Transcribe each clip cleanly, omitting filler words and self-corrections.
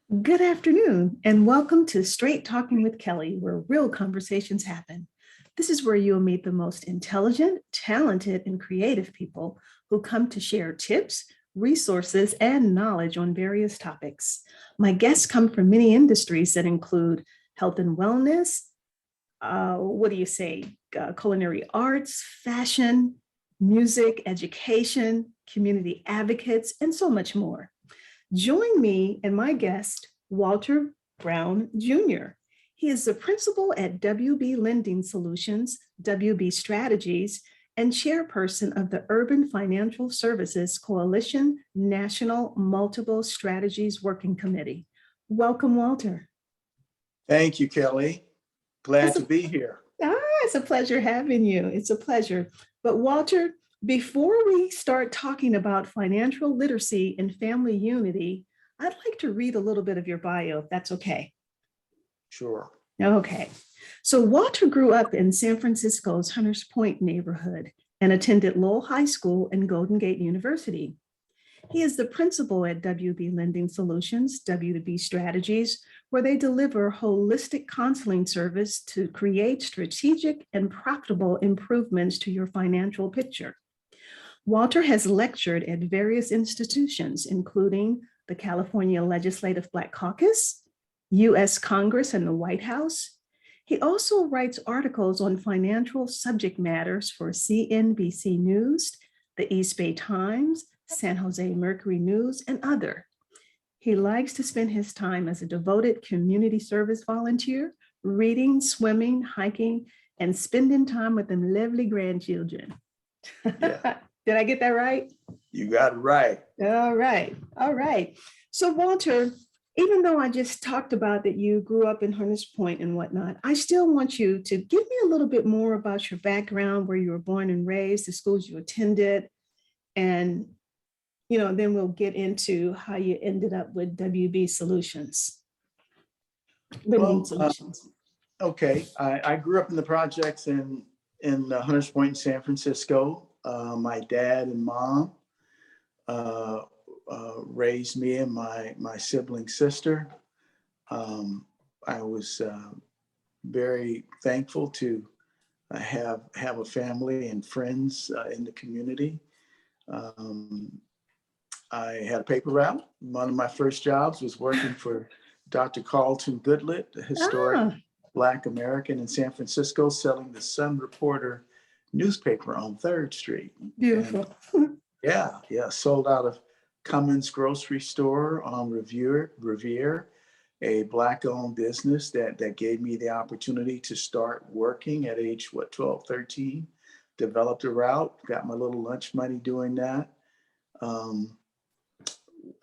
Good afternoon, and welcome to Straight Talking with Kelly, where real conversations happen. This is where you'll meet the most intelligent, talented, and creative people who come to share tips, resources, and knowledge on various topics. My guests come from many industries that include health and wellness, culinary arts, fashion, music, education, community advocates, and so much more. Join me and my guest, Walter Brown Jr. He is the principal at WB Lending Solutions, WB Strategies, and chairperson of the Urban Financial Services Coalition National Multiple Strategies Working Committee. Welcome, Walter. Thank you, Kelly. Glad to be here. It's a pleasure having you. It's a pleasure. But Walter, before we start talking about financial literacy and family unity, I'd like to read a little bit of your bio, if that's okay. Sure. Okay. So Walter grew up in San Francisco's Hunters Point neighborhood and attended Lowell High School and Golden Gate University. He is the principal at WB Lending Solutions, WB Strategies, where they deliver holistic counseling service to create strategic and profitable improvements to your financial picture. Walter has lectured at various institutions, including the California Legislative Black Caucus, U.S. Congress and the White House. He also writes articles on financial subject matters for CNBC News, the East Bay Times, San Jose Mercury News, and other. He likes to spend his time as a devoted community service volunteer, reading, swimming, hiking, and spending time with them lovely grandchildren. Yeah. Did I get that right? You got it right. All right. All right. So Walter, even though I just talked about that you grew up in Hunters Point and whatnot, I still want you to give me a little bit more about your background, where you were born and raised, the schools you attended, and then we'll get into how you ended up with WB Solutions. Solutions. Okay. I grew up in the projects in Hunters Point in San Francisco. My dad and mom raised me and my sibling sister. I was very thankful to have a family and friends in the community. I had a paper route. One of my first jobs was working for Dr. Carlton Goodlett, the historic Black American in San Francisco, selling the Sun Reporter newspaper on 3rd Street. Beautiful. And sold out of Cummins grocery store on Revere, a Black-owned business that gave me the opportunity to start working at age 12, 13. Developed a route, got my little lunch money doing that.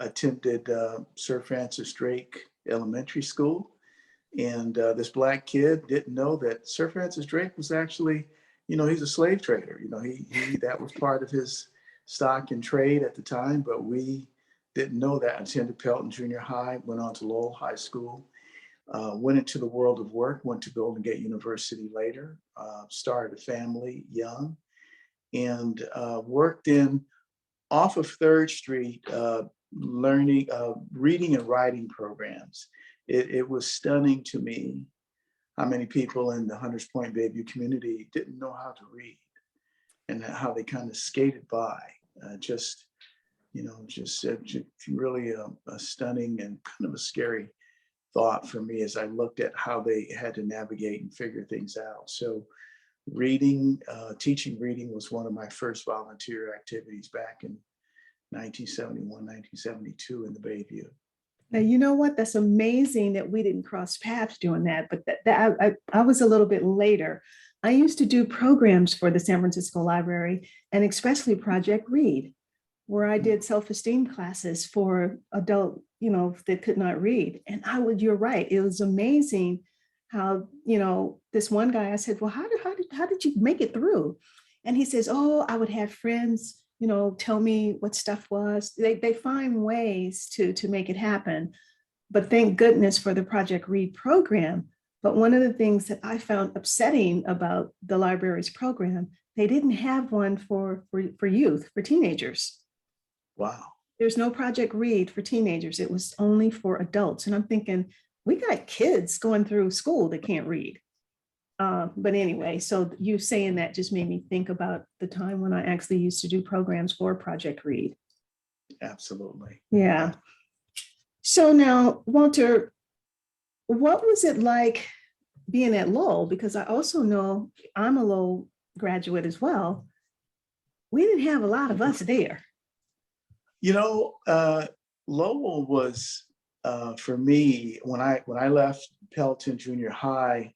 Attended Sir Francis Drake Elementary School, and this Black kid didn't know that Sir Francis Drake was actually, he's a slave trader. He that was part of his stock and trade at the time, but we didn't know that. I attended Pelton Junior High, went on to Lowell High School, went into the world of work, went to Golden Gate University later, started a family young, and worked off of 3rd Street, learning, reading and writing programs. It was stunning to me how many people in the Hunters Point Bayview community didn't know how to read, and how they kind of skated by. Just really a stunning and kind of a scary thought for me as I looked at how they had to navigate and figure things out. So reading, teaching reading was one of my first volunteer activities back in 1971, 1972 in the Bayview. Now, you know what? That's amazing that we didn't cross paths doing that, but I was a little bit later. I used to do programs for the San Francisco Library, and especially Project Read, where I did self-esteem classes for adult, that could not read. And you're right. It was amazing how, this one guy, I said, well, how did you make it through? And he says, oh, I would have friends, tell me what stuff was. They find ways to make it happen. But thank goodness for the Project Read program. But one of the things that I found upsetting about the library's program, they didn't have one for youth, for teenagers. Wow. There's no Project Read for teenagers. It was only for adults. And I'm thinking, we got kids going through school that can't read. But anyway, so you saying that just made me think about the time when I actually used to do programs for Project Read. Absolutely. Yeah. So now, Walter, what was it like being at Lowell? Because I also know I'm a Lowell graduate as well. We didn't have a lot of us there. You know, Lowell was for me when I left Pelton Junior High.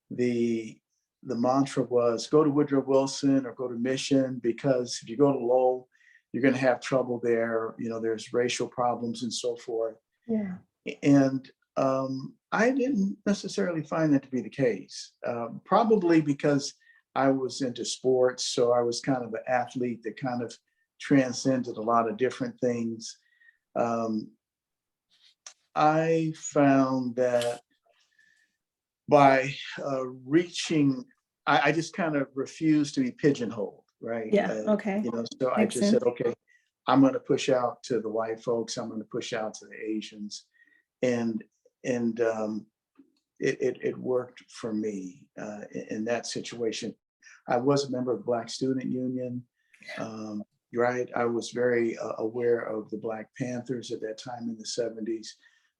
The mantra was go to Woodrow Wilson or go to Mission, because if you go to Lowell, you're going to have trouble there. You know, there's racial problems and so forth. Yeah. And I didn't necessarily find that to be the case, probably because I was into sports. So I was kind of an athlete that kind of transcended a lot of different things. I found that by reaching, I just kind of refused to be pigeonholed, right? Yeah. Okay. You know, so I Makes just sense. said, okay, I'm going to push out to the white folks. I'm going to push out to the Asians, and it worked for me in that situation. I was a member of the Black Student Union, right? I was very aware of the Black Panthers at that time in the 70s.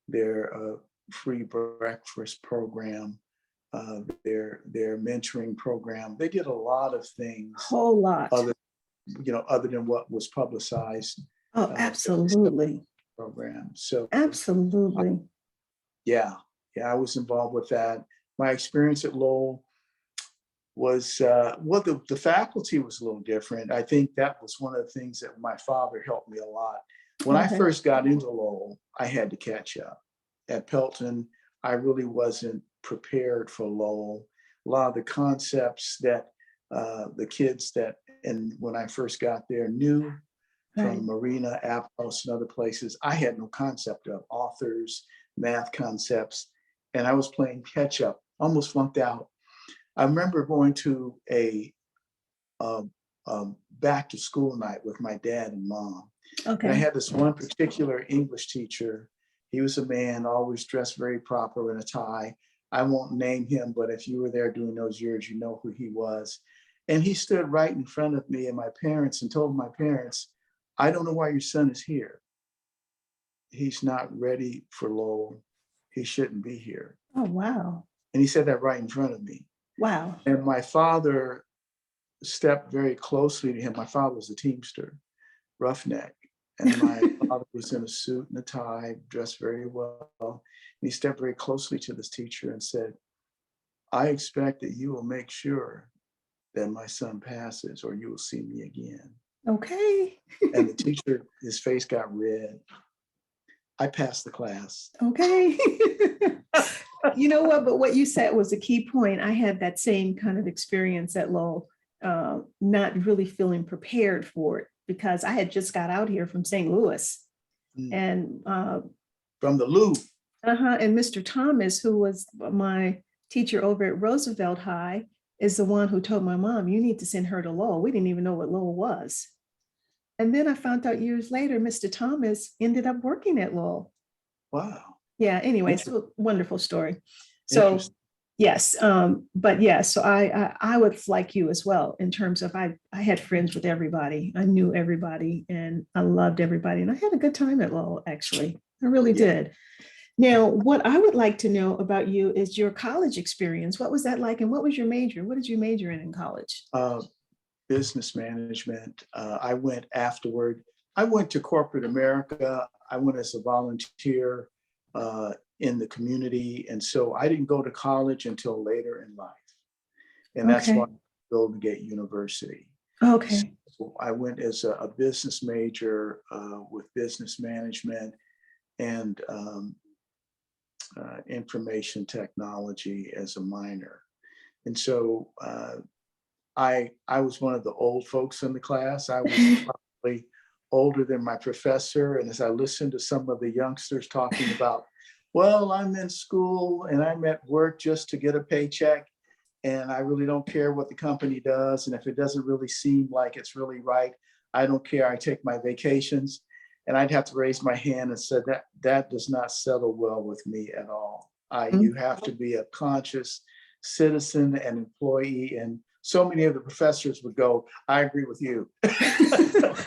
Their free breakfast program, their mentoring program. They did a lot of things. Whole lot. Other than what was publicized. Oh, absolutely. Program. So absolutely. Yeah, I was involved with that. My experience at Lowell was, well, the faculty was a little different. I think that was one of the things that my father helped me a lot. When I first got into Lowell, I had to catch up. At Pelton, I really wasn't prepared for Lowell. A lot of the concepts that the kids that, and when I first got there, knew from Marina, Appos, and other places, I had no concept of authors, math concepts, and I was playing catch up, almost flunked out. I remember going to a back to school night with my dad and mom. Okay. And I had this one particular English teacher. He was a man, always dressed very proper in a tie. I won't name him, but if you were there during those years, you know who he was. And he stood right in front of me and my parents and told my parents, I don't know why your son is here. He's not ready for Lowell. He shouldn't be here. Oh, wow. And he said that right in front of me. Wow. And my father stepped very closely to him. My father was a Teamster, roughneck. And my father was in a suit and a tie, dressed very well. And he stepped very closely to this teacher and said, I expect that you will make sure that my son passes or you will see me again. Okay. And the teacher, his face got red. I passed the class. Okay. You know what, but what you said was a key point. I had that same kind of experience at Lowell, not really feeling prepared for it because I had just got out here from St. Louis. And from the Lou. And Mr. Thomas, who was my teacher over at Roosevelt High, is the one who told my mom, you need to send her to Lowell. We didn't even know what Lowell was. And then I found out years later, Mr. Thomas ended up working at Lowell. Wow. Yeah, anyway, so wonderful story. So yes, but yeah, so I was like you as well in terms of I had friends with everybody. I knew everybody and I loved everybody. And I had a good time at Lowell, actually. I really did. Now, what I would like to know about you is your college experience. What was that like? And what was your major? What did you major in college? Business management. I went afterward. I went to corporate America. I went as a volunteer in the community. And so I didn't go to college until later in life. And that's why I went to Golden Gate University. Okay. So I went as a business major with business management and information technology as a minor. And so I was one of the old folks in the class. I was probably older than my professor. And as I listened to some of the youngsters talking about, well, I'm in school and I'm at work just to get a paycheck. And I really don't care what the company does. And if it doesn't really seem like it's really right, I don't care. I take my vacations. And I'd have to raise my hand and say that does not settle well with me at all. Mhm. You have to be a conscious citizen and employee. And so many of the professors would go, I agree with you.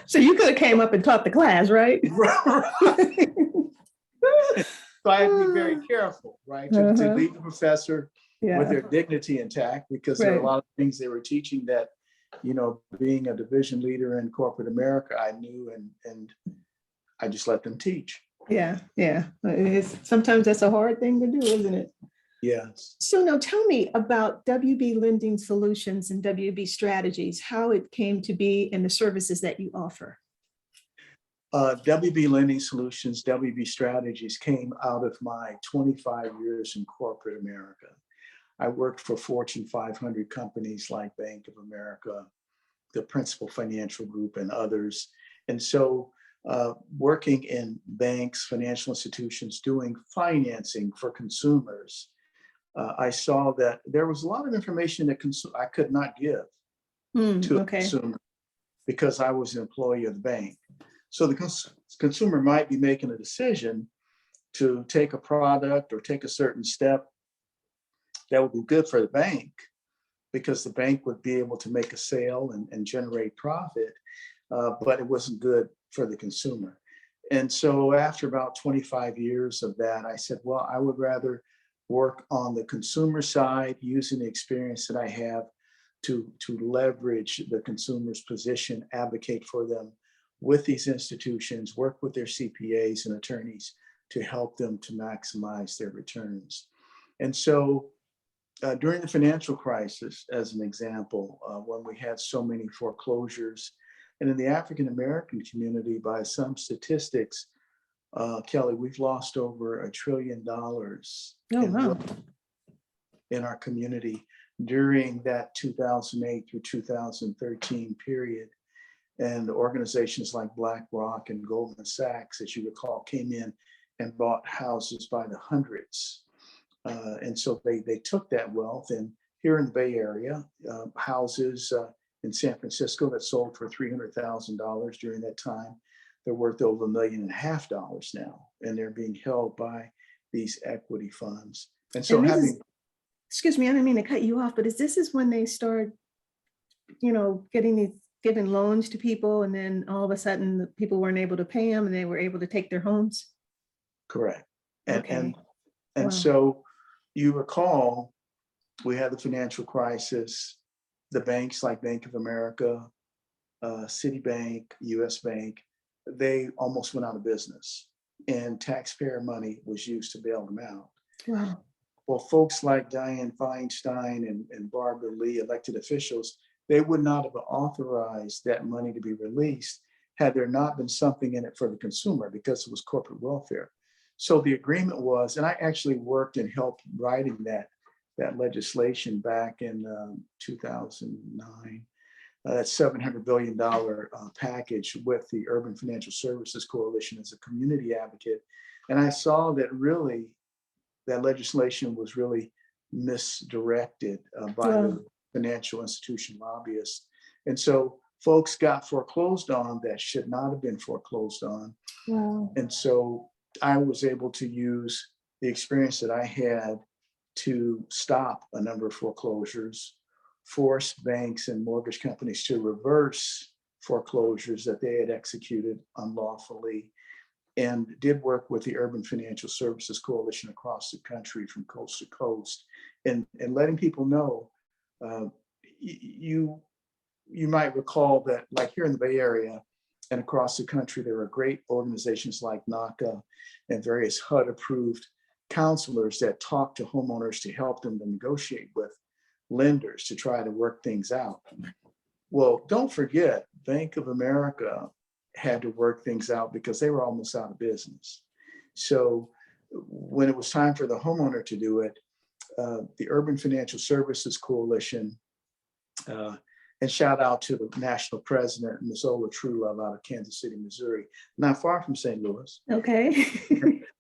So you could have came up and taught the class, right? Right. So I had to be very careful, right, to leave the professor with their dignity intact, because there are a lot of things they were teaching that, you know, being a division leader in corporate America, I knew, and I just let them teach. Yeah. Sometimes that's a hard thing to do, isn't it? Yes. So now tell me about WB Lending Solutions and WB Strategies, how it came to be and the services that you offer. WB Lending Solutions, WB Strategies came out of my 25 years in corporate America. I worked for Fortune 500 companies like Bank of America, the Principal Financial Group, and others. And so working in banks, financial institutions, doing financing for consumers, I saw that there was a lot of information that I could not give to a consumer because I was an employee of the bank. So the consumer might be making a decision to take a product or take a certain step that would be good for the bank, because the bank would be able to make a sale and generate profit, but it wasn't good for the consumer. And so after about 25 years of that, I said, well, I would rather work on the consumer side, using the experience that I have to leverage the consumer's position, advocate for them with these institutions, work with their CPAs and attorneys to help them to maximize their returns. And so during the financial crisis, as an example, when we had so many foreclosures, and in the African-American community, by some statistics, Kelly, we've lost over $1 trillion in our community during that 2008 through 2013 period. And organizations like BlackRock and Goldman Sachs, as you recall, came in and bought houses by the hundreds. And so they took that wealth, and here in the Bay Area, houses in San Francisco that sold for $300,000 during that time, they're worth over $1.5 million now, and they're being held by these equity funds. And so excuse me, I didn't mean to cut you off, but this is when they start, you know, giving loans to people, and then all of a sudden the people weren't able to pay them and they were able to take their homes? Correct. And Wow. so you recall, we had the financial crisis. The banks like Bank of America, Citibank, US Bank, they almost went out of business, and taxpayer money was used to bail them out. Wow. Well, folks like Dianne Feinstein and Barbara Lee, elected officials, they would not have authorized that money to be released had there not been something in it for the consumer, because it was corporate welfare. So the agreement was, and I actually worked and helped writing that legislation back in 2009, that $700 billion package with the Urban Financial Services Coalition as a community advocate. And I saw that really that legislation was really misdirected by the financial institution lobbyists. And so folks got foreclosed on that should not have been foreclosed on. Wow. And so I was able to use the experience that I had to stop a number of foreclosures, force banks and mortgage companies to reverse foreclosures that they had executed unlawfully, and did work with the Urban Financial Services Coalition across the country from coast to coast, and letting people know, you might recall that, like here in the Bay Area and across the country, there are great organizations like NACA and various HUD-approved counselors that talk to homeowners to help them to negotiate with lenders to try to work things out. Well, don't forget, Bank of America had to work things out because they were almost out of business. So when it was time for the homeowner to do it, the Urban Financial Services Coalition, and shout out to the national president, Ms. Ola Truelove, out of Kansas City, Missouri, not far from St. Louis. Okay.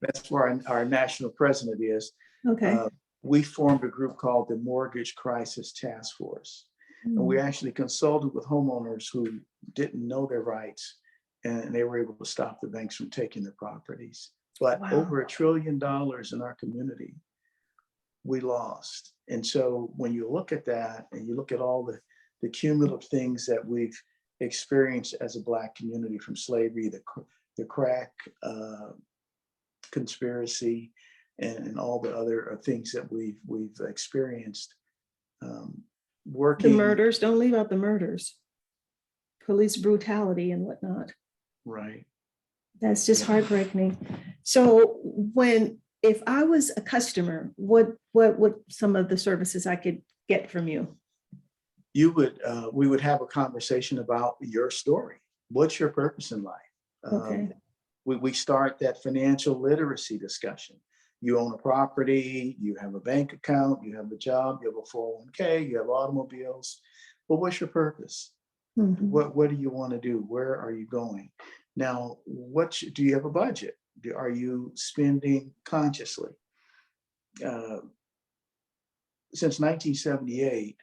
That's where our national president is. Okay. We formed a group called the Mortgage Crisis Task Force. And we actually consulted with homeowners who didn't know their rights and they were able to stop the banks from taking their properties. But Wow. over $1 trillion in our community, we lost. And so when you look at that and you look at all the cumulative things that we've experienced as a Black community, from slavery, the crack conspiracy, and all the other things that we've experienced, The working. murders, don't leave out the murders, police brutality and whatnot. Right. That's just heartbreaking. So if I was a customer, what would some of the services I could get from you? We would have a conversation about your story. What's your purpose in life? Okay. We start that financial literacy discussion. You own a property, you have a bank account, you have a job, you have a 401k, you have automobiles. But what's your purpose? Mhm. What do you want to do? Where are you going? Now, do you have a budget? Are you spending consciously? Since 1978,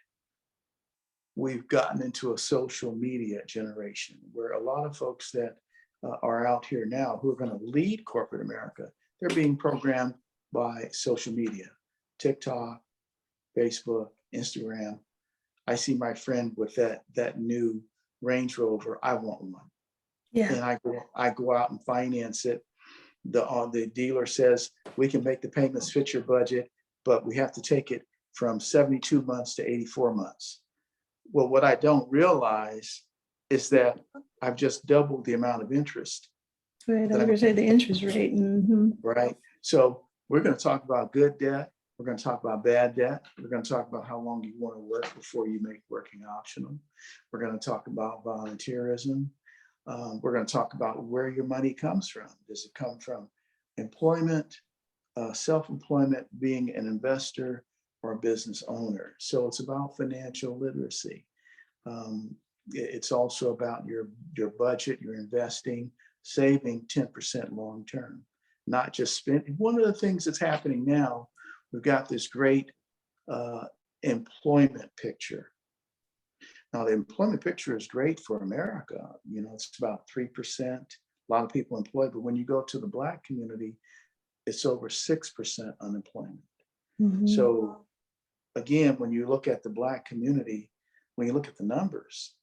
we've gotten into a social media generation where a lot of folks that are out here now who are going to lead corporate America, they're being programmed by social media, TikTok, Facebook, Instagram. I see my friend with that new Range Rover. I want one. Yeah. And I go out and finance it. The dealer says we can make the payments fit your budget, but we have to take it from 72 months to 84 months. Well, what I don't realize is that I've just doubled the amount of interest. Right. I was going to say the interest rate. Mhm. Right. So we're going to talk about good debt. We're going to talk about bad debt. We're going to talk about how long you want to work before you make working optional. We're going to talk about volunteerism. We're going to talk about where your money comes from. Does it come from employment, self-employment, being an investor, or a business owner? So it's about financial literacy. It's also about your budget, your investing, saving 10% long-term, not just spending. One of the things that's happening now, we've got this great employment picture. Now, the employment picture is great for America. You know, it's about 3%, a lot of people employed, but when you go to the Black community, it's over 6% unemployment. Mhm. So again, when you look at the Black community, when you look at the numbers,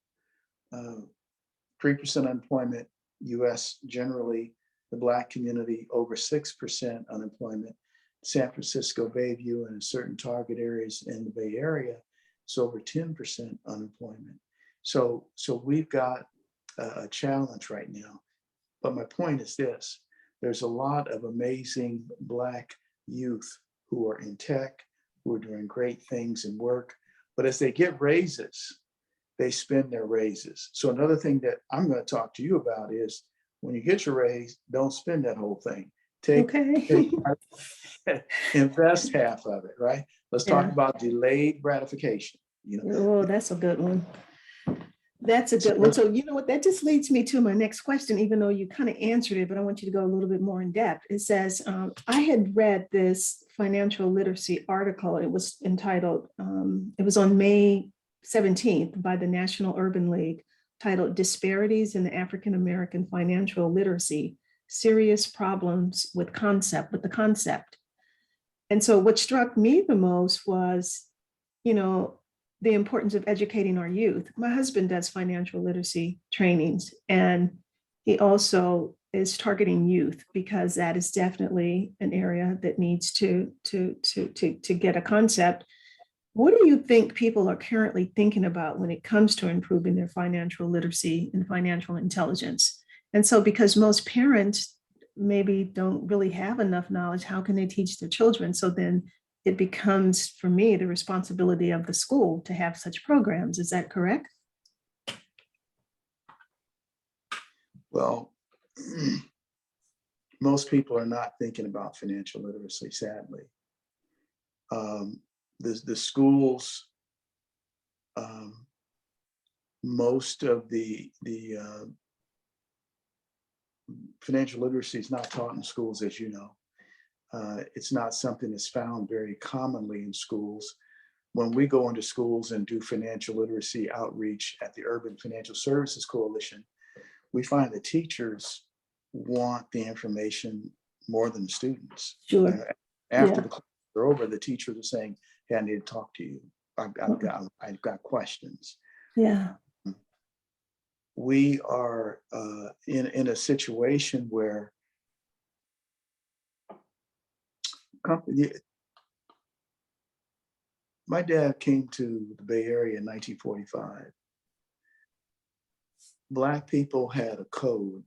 3% unemployment, US generally, the Black community over 6% unemployment. San Francisco, Bayview, and certain target areas in the Bay Area, it's over 10% unemployment. So we've got a challenge right now. But my point is this: there's a lot of amazing Black youth who are in tech, who are doing great things in work. But as they get raises, they spend their raises. So another thing that I'm going to talk to you about is when you get your raise, don't spend that whole thing. Invest half of it, right? Let's talk about delayed gratification. You know, Oh, that's a good one. That's a good one. So you know what, that just leads me to my next question, even though you kind of answered it, but I want you to go a little bit more in depth. It says, I had read this financial literacy article. It was entitled, it was on May 17th by the National Urban League, titled Disparities in the African American Financial Literacy, Serious Problems with the Concept. And so what struck me the most was, you know, the importance of educating our youth. My husband does financial literacy trainings, and he also is targeting youth because that is definitely an area that needs to get a concept. What do you think people are currently thinking about when it comes to improving their financial literacy and financial intelligence? And so because most parents maybe don't really have enough knowledge, how can they teach their children? So then it becomes, for me, the responsibility of the school to have such programs. Is that correct? Well, most people are not thinking about financial literacy, sadly. The schools, most of the financial literacy is not taught in schools, as you know. It's not something that's found very commonly in schools. When we go into schools and do financial literacy outreach at the Urban Financial Services Coalition, we find the teachers want the information more than the students. Sure. After Yeah. the classes are over, the teachers are saying, "Hey, I need to talk to you. I've got questions." Yeah. We are in a situation where my dad came to the Bay Area in 1945. Black people had a code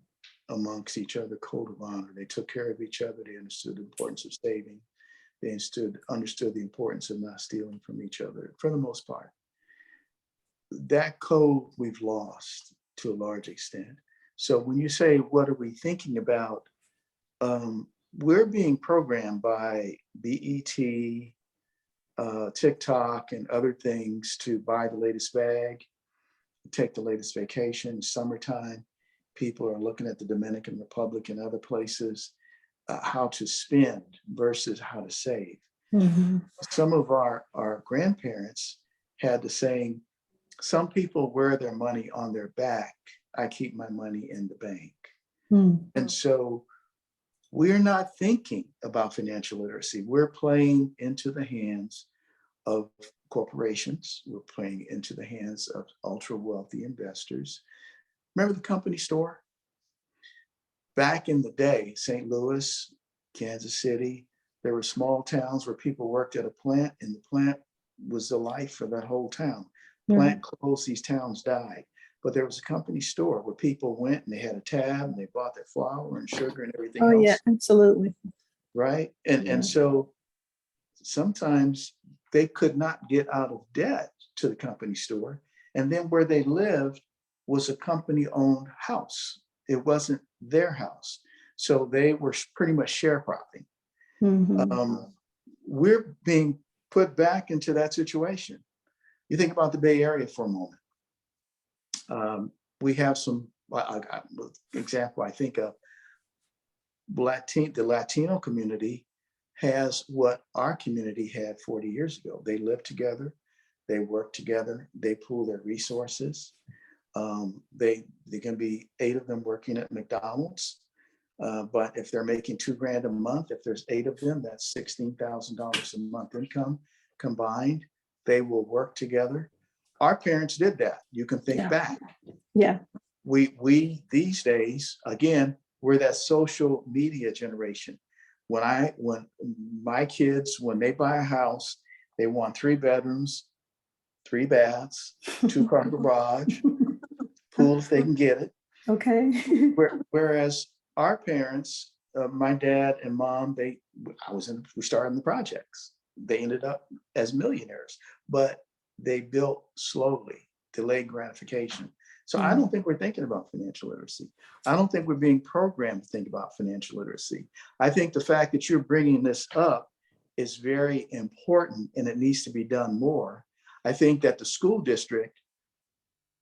amongst each other, code of honor. They took care of each other. They understood the importance of saving. They understood the importance of not stealing from each other, for the most part. That code we've lost to a large extent. So when you say, what are we thinking about? We're being programmed by BET, TikTok, and other things to buy the latest bag, take the latest vacation. Summertime, people are looking at the Dominican Republic and other places, how to spend versus how to save. Mm-hmm. Some of our grandparents had the saying, some people wear their money on their back. I keep my money in the bank. Mm-hmm. And so we're not thinking about financial literacy. We're playing into the hands of corporations. We're playing into the hands of ultra wealthy investors. Remember the company store? Back in the day, St. Louis, Kansas City, there were small towns where people worked at a plant, and the plant was the life for that whole town. Plant closed, these towns died. But there was a company store where people went and they had a tab and they bought their flour and sugar and everything else. Oh yeah, absolutely. Right? And so sometimes they could not get out of debt to the company store. And then where they lived was a company-owned house. It wasn't their house. So they were pretty much sharecropping. Mm-hmm. We're being put back into that situation. You think about the Bay Area for a moment. We have some, example I think of, the Latino community has what our community had 40 years ago. They live together, they work together, they pool their resources. They can be 8 of them working at McDonald's, but if they're making $2,000 a month, if there's 8 of them, that's $16,000 a month income combined. They will work together. Our parents did that. You can think back. Yeah. We these days, again, we're that social media generation. When my kids, when they buy a house, they want 3 bedrooms, 3 baths, 2-car garage, pool if they can get it. Okay. Whereas our parents, my dad and mom, we started in the projects. They ended up as millionaires, but they built slowly, delayed gratification. So I don't think we're thinking about financial literacy. I don't think we're being programmed to think about financial literacy. I think the fact that you're bringing this up is very important, and it needs to be done more. I think that the school district,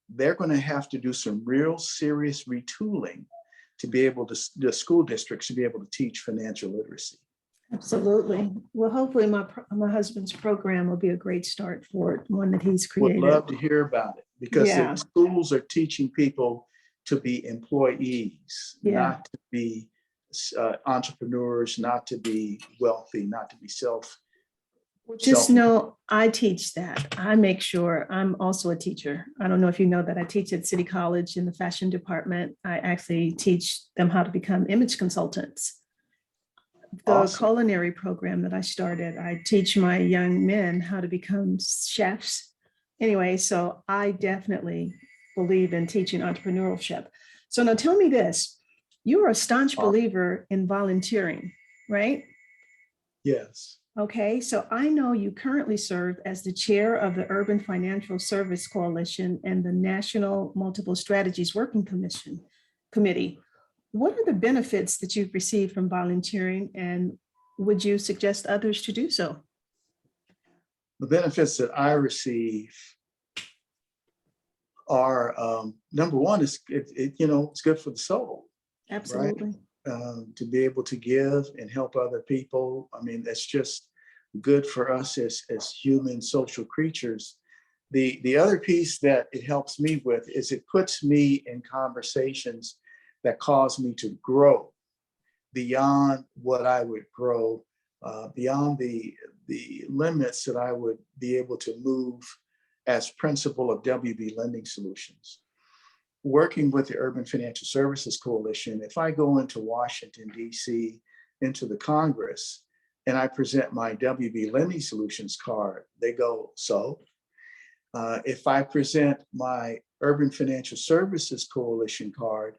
they're going to have to do some real serious retooling to be able to, the school districts to be able to teach financial literacy. Absolutely. Well, hopefully my husband's program will be a great start for it, one that he's created. Would love to hear about it, because the schools are teaching people to be employees, not to be entrepreneurs, not to be wealthy, not to be Just know I teach that. I make sure. I'm also a teacher. I don't know if you know that I teach at City College in the fashion department. I actually teach them how to become image consultants. The culinary program that I started, I teach my young men how to become chefs. Anyway, so I definitely believe in teaching entrepreneurship. So now tell me this, you are a staunch believer in volunteering, right? Yes. Okay, so I know you currently serve as the chair of the Urban Financial Service Coalition and the National Multiple Strategies Working Committee. What are the benefits that you've received from volunteering, and would you suggest others to do so? The benefits that I receive are, number one, is it's good for the soul. Absolutely. Right? To be able to give and help other people. I mean, that's just good for us as human social creatures, The other piece that it helps me with is it puts me in conversations that cause me to grow beyond what I would grow, beyond the limits that I would be able to move as principal of WB Lending Solutions. Working with the Urban Financial Services Coalition, if I go into Washington, D.C., into the Congress, and I present my WB Lending Solutions card, they go, so? If I present my Urban Financial Services Coalition card,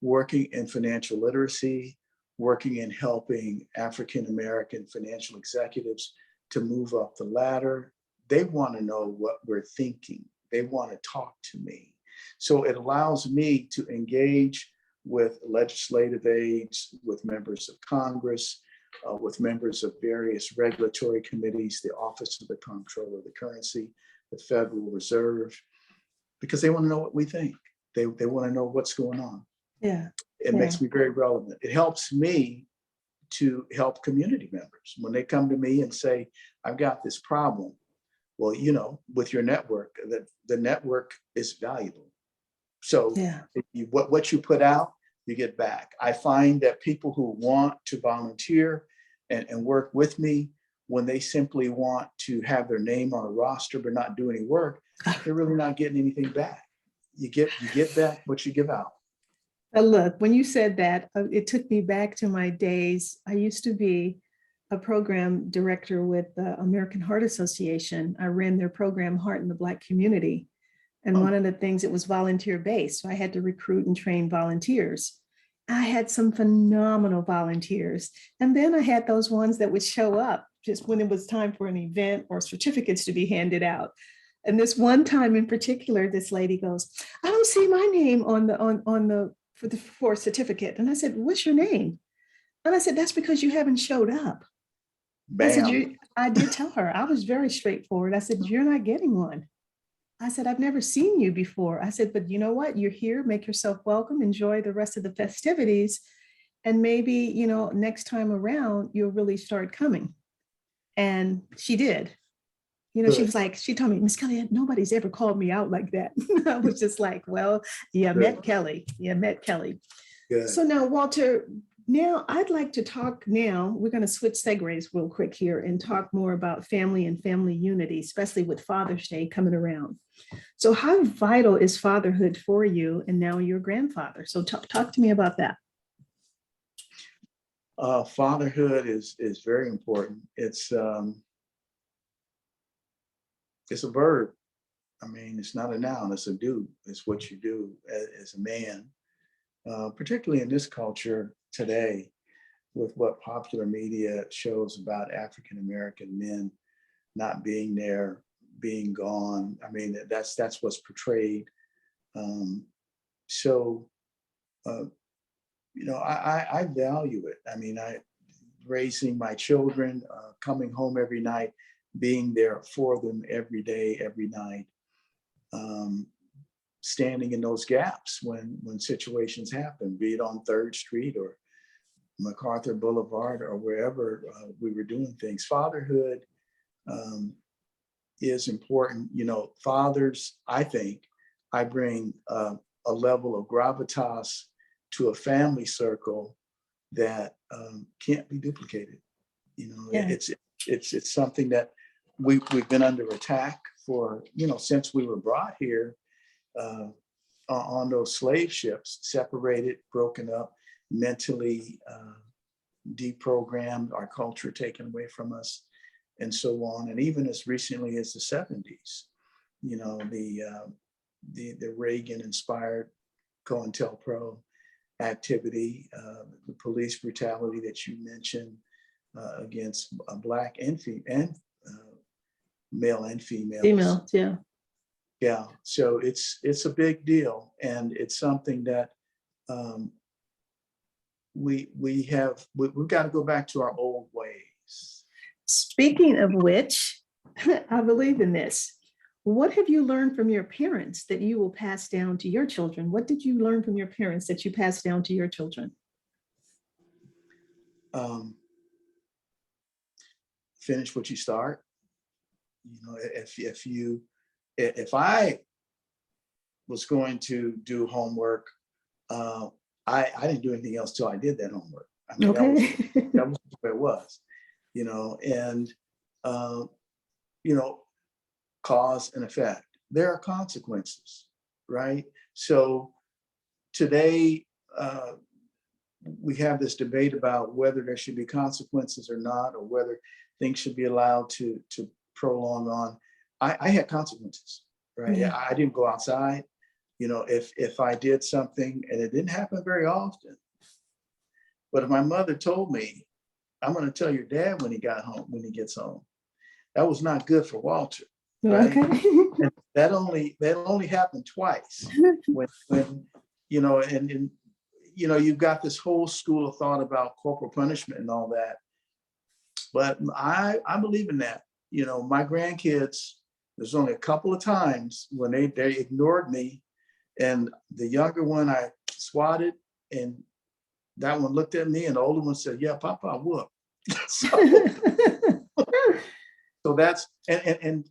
working in financial literacy, working in helping African-American financial executives to move up the ladder, they want to know what we're thinking. They want to talk to me. So it allows me to engage with legislative aides, with members of Congress, with members of various regulatory committees, the Office of the Comptroller of the Currency, the Federal Reserve, because they want to know what we think. They want to know what's going on. Yeah. It makes me very relevant. It helps me to help community members when they come to me and say, I've got this problem. Well, you know, with your network, the network is valuable. So what you put out, you get back. I find that people who want to volunteer and work with me, when they simply want to have their name on a roster but not do any work, they're really not getting anything back. You get back what you give out. Look, when you said that, it took me back to my days. I used to be a program director with the American Heart Association. I ran their program, Heart in the Black Community. And one of the things, it was volunteer based. So I had to recruit and train volunteers. I had some phenomenal volunteers. And then I had those ones that would show up just when it was time for an event or certificates to be handed out. And this one time in particular, this lady goes, I don't see my name on the for a certificate. And I said, what's your name? And I said, that's because you haven't showed up. Bam. I said, I did tell her, I was very straightforward. I said, you're not getting one. I said, I've never seen you before. I said, but you know what? You're here, make yourself welcome, enjoy the rest of the festivities. And maybe, you know, next time around, you'll really start coming. And she did. You know, she was like, she told me, Miss Kelly, nobody's ever called me out like that. I was just like, well, you met Kelly. You met Kelly. Good. So now, Walter, now I'd like to talk now. We're going to switch segues real quick here and talk more about family and family unity, especially with Father's Day coming around. So how vital is fatherhood for you and now your grandfather? So talk to me about that. Fatherhood is very important. It's a verb. I mean, it's not a noun, it's a do. It's what you do as a man, particularly in this culture today, with what popular media shows about African-American men not being there, being gone. I mean, that's what's portrayed. You know, I value it. I mean, raising my children, coming home every night, being there for them every day, every night, standing in those gaps when situations happen, be it on 3rd Street or MacArthur Boulevard or wherever we were doing things. Fatherhood is important. You know, fathers, I think, I bring a level of gravitas to a family circle that can't be duplicated. You know, it's something that we've been under attack for, you know, since we were brought here on those slave ships, separated, broken up, mentally deprogrammed, our culture taken away from us, and so on. And even as recently as the 70s, you know, the Reagan-inspired COINTELPRO activity, the police brutality that you mentioned against Black and male and females. Yeah. So it's a big deal, and it's something that we've got to go back to our old ways. Speaking of which, I believe in this. What have you learned from your parents that you will pass down to your children? What did you learn from your parents that you pass down to your children? Finish what you start. You know, if you if I was going to do homework, I didn't do anything else till I did that homework. I mean, Okay. that was where it was, and, cause and effect. There are consequences, right? So today, we have this debate about whether there should be consequences or not, or whether things should be allowed to prolong on. I had consequences, right? Yeah. I didn't go outside. If I did something, and it didn't happen very often, but if my mother told me, I'm going to tell your dad when he gets home, that was not good for Walter, right? Okay. And that only happened twice when and you've got this whole school of thought about corporal punishment and all that. But I believe in that. My grandkids, there's only a couple of times when they ignored me, and the younger one I swatted, and that one looked at me, and the older one said, "Yeah, Papa, I whoop." So that's and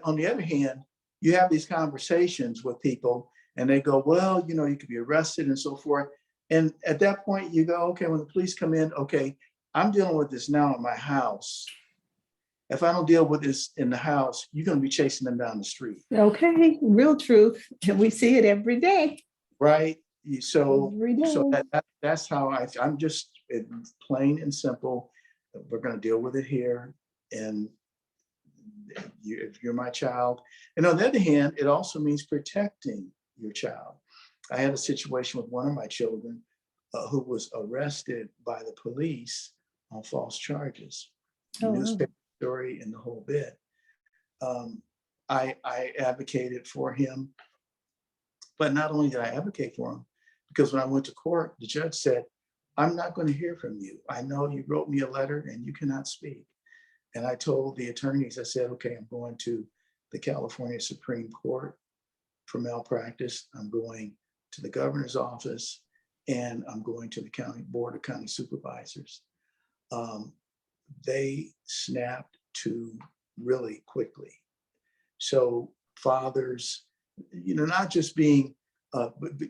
on the other hand, you have these conversations with people, and they go, "Well, you could be arrested and so forth." And at that point, you go, "Okay, when the police come in, okay, I'm dealing with this now at my house. If I don't deal with this in the house, you're going to be chasing them down the street." Okay, real truth. And we see it every day. Right? So Every day. that's how I'm just plain and simple. We're going to deal with it here. And if you're my child. And on the other hand, it also means protecting your child. I had a situation with one of my children who was arrested by the police on false charges. Oh, Newspaper story and the whole bit. I advocated for him, but not only did I advocate for him, because when I went to court, the judge said, "I'm not going to hear from you. I know you wrote me a letter and you cannot speak." And I told the attorneys, I said, "Okay, I'm going to the California Supreme Court for malpractice. I'm going to the governor's office, and I'm going to the county board of county supervisors." They snapped to really quickly. So fathers, not just being,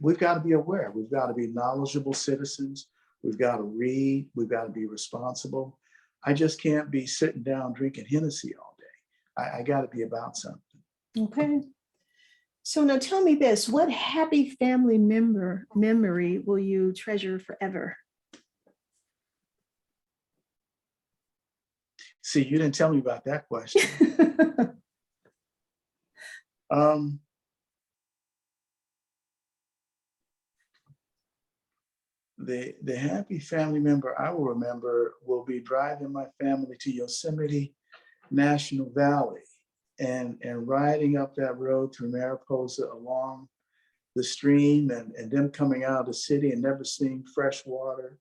we've got to be aware. We've got to be knowledgeable citizens. We've got to read. We've got to be responsible. I just can't be sitting down drinking Hennessy all day. I got to be about something. okay. So now tell me this, what happy family memory will you treasure forever? See, you didn't tell me about that question. The happy family member I will remember will be driving my family to Yosemite National Valley and riding up that road through Mariposa along the stream and them coming out of the city and never seeing fresh water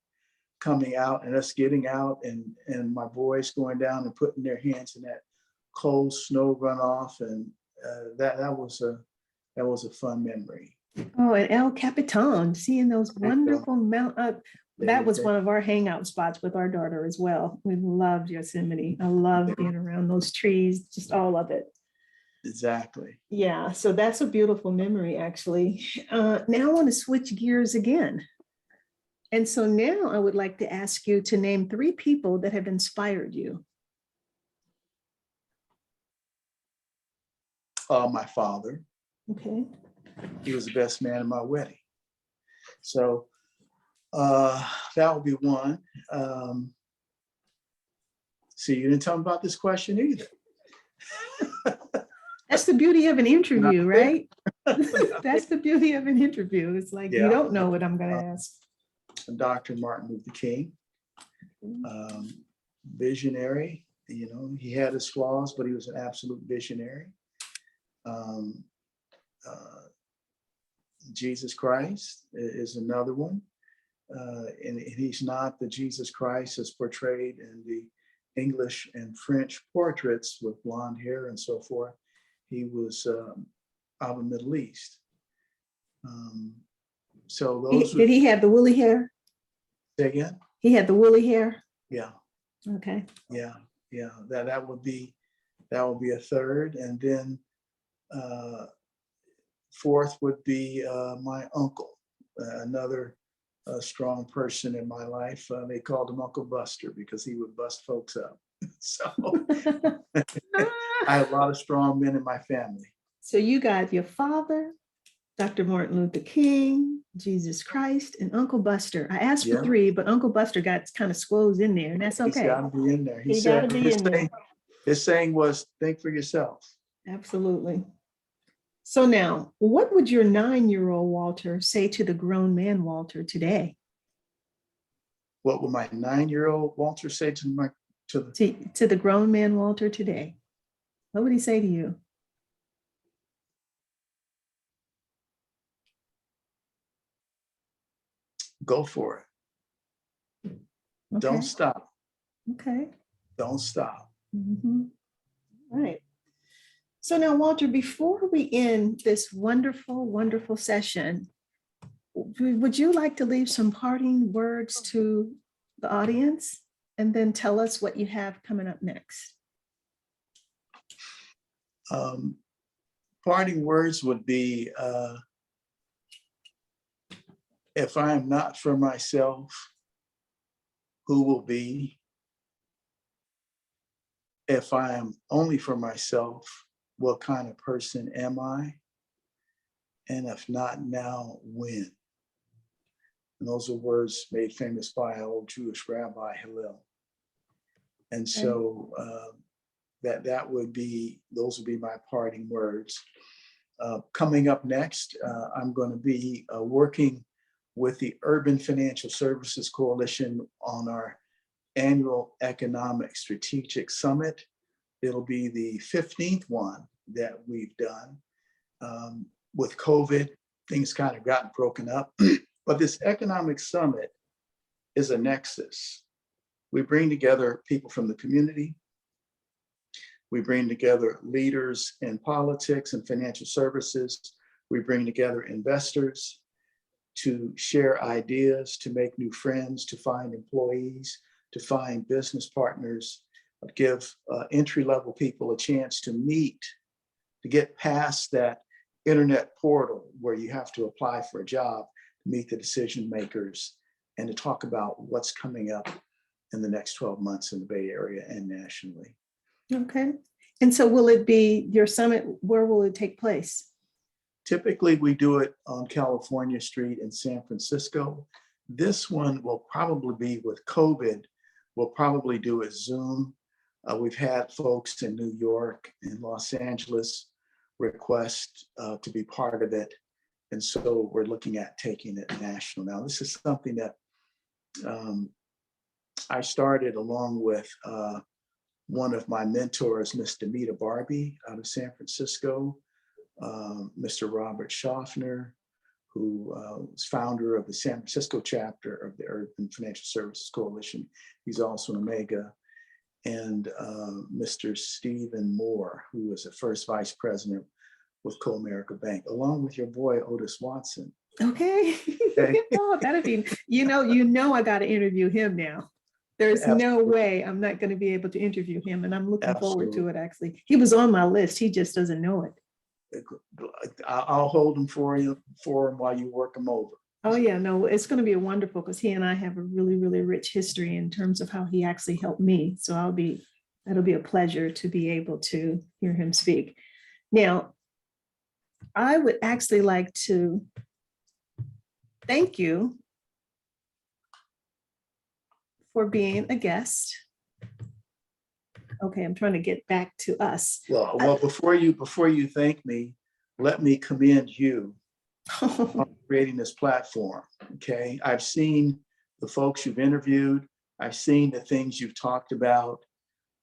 coming out, and us getting out and my boys going down and putting their hands in that cold snow runoff, and that was a fun memory. Oh, and El Capitan, seeing those wonderful that was one of our hangout spots with our daughter as well. We loved Yosemite. I love being around those trees, just all of it. Exactly. Yeah, so that's a beautiful memory, actually. Now I want to switch gears again. And so now I would like to ask you to name 3 people that have inspired you. My father. Okay. He was the best man in my wedding. So that would be one. See, you didn't tell me about this question either. That's the beauty of an interview, right? That's the beauty of an interview. It's like, you don't know what I'm going to ask. Dr. Martin Luther King, visionary. He had his flaws, but he was an absolute visionary. Jesus Christ is another one. And he's not the Jesus Christ as portrayed in the English and French portraits with blonde hair and so forth. He was out of the Middle East. So those Did he have the woolly hair? Say again? He had the woolly hair? Yeah. Okay. Yeah. That would be a third. And then Fourth would be my uncle, another strong person in my life. They called him Uncle Buster because he would bust folks up. So I have a lot of strong men in my family. So you got your father, Dr. Martin Luther King, Jesus Christ, and Uncle Buster. I asked for three, but Uncle Buster got kind of squoze in there, and that's okay. He's got to be in there. He got to be in there. His saying was, think for yourself. Absolutely. So now, what would your 9-year-old Walter say to the grown man Walter today? What would my 9-year-old Walter say to the grown man Walter today? What would he say to you? Go for it. Okay. Don't stop. Okay. Don't stop. Mm-hmm. All right. So now, Walter, before we end this wonderful, wonderful session, would you like to leave some parting words to the audience and then tell us what you have coming up next? Parting words would be, if I am not for myself, who will be? If I am only for myself, what kind of person am I? And if not now, when? And those are words made famous by an old Jewish rabbi, Hillel. And so those would be my parting words. Coming up next, I'm going to be working with the Urban Financial Services Coalition on our annual Economic Strategic Summit. It'll be the 15th one that we've done. With COVID, things kind of got broken up, but this economic summit is a nexus. We bring together people from the community. We bring together leaders in politics and financial services. We bring together investors to share ideas, to make new friends, to find employees, to find business partners, give entry-level people a chance to meet, to get past that internet portal where you have to apply for a job, to meet the decision makers, and to talk about what's coming up in the next 12 months in the Bay Area and nationally. Okay. And so will it be your summit, where will it take place? Typically, we do it on California Street in San Francisco. This one will probably be, with COVID, we'll probably do it Zoom. We've had folks in New York and Los Angeles request to be part of it. And so we're looking at taking it national. Now, this is something that I started along with one of my mentors, Ms. Demita Barbie out of San Francisco, Mr. Robert Schaffner, who was founder of the San Francisco chapter of the Urban Financial Services Coalition. He's also an Omega. And Mr. Stephen Moore, who was the first vice president with Co-America Bank, along with your boy, Otis Watson. Okay. Oh, that'd be, you know, I got to interview him now. There's no way I'm not going to be able to interview him. And I'm looking forward to it, actually. He was on my list. He just doesn't know it. I'll hold him for him while you work him over. Oh yeah, no, it's going to be wonderful because he and I have a really, really rich history in terms of how he actually helped me. So that'll be a pleasure to be able to hear him speak. Now, I would actually like to thank you for being a guest. Okay, I'm trying to get back to us. Well, before you thank me, let me commend you on creating this platform. Okay, I've seen the folks you've interviewed. I've seen the things you've talked about.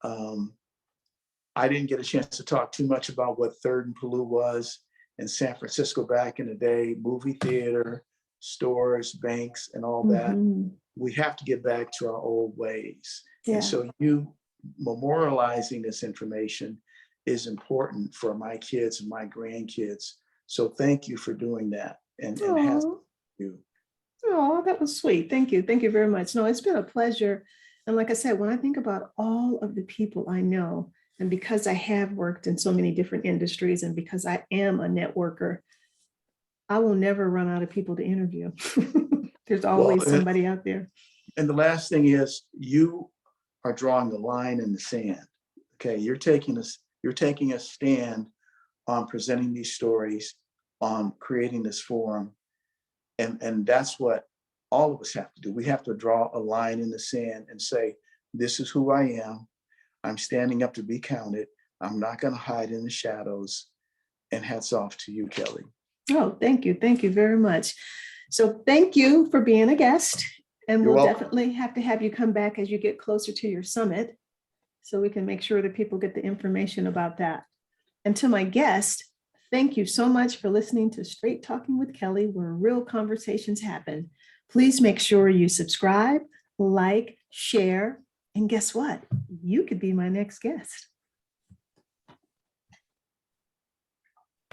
I didn't get a chance to talk too much about what Third and Paloux was in San Francisco back in the day, movie theater, stores, banks, and all that. We have to get back to our old ways. Yeah. And so you memorializing this information is important for my kids and my grandkids. So thank you for doing that. And has you. Oh, that was sweet. Thank you. Thank you very much. No, it's been a pleasure. And like I said, when I think about all of the people I know And because I have worked in so many different industries and because I am a networker, I will never run out of people to interview. There's always somebody out there. And the last thing is, you are drawing a line in the sand. Okay, you're taking a stand on presenting these stories, on creating this forum. And that's what all of us have to do. We have to draw a line in the sand and say, this is who I am. I'm standing up to be counted. I'm not going to hide in the shadows. And hats off to you, Kelly. Oh, thank you. Thank you very much. So thank you for being a guest. And You're we'll welcome. definitely have to have you come back as you get closer to your summit so we can make sure that people get the information about that. And to my guest, thank you so much for listening to Straight Talking with Kelly, where real conversations happen. Please make sure you subscribe, like, share, and guess what? You could be my next guest.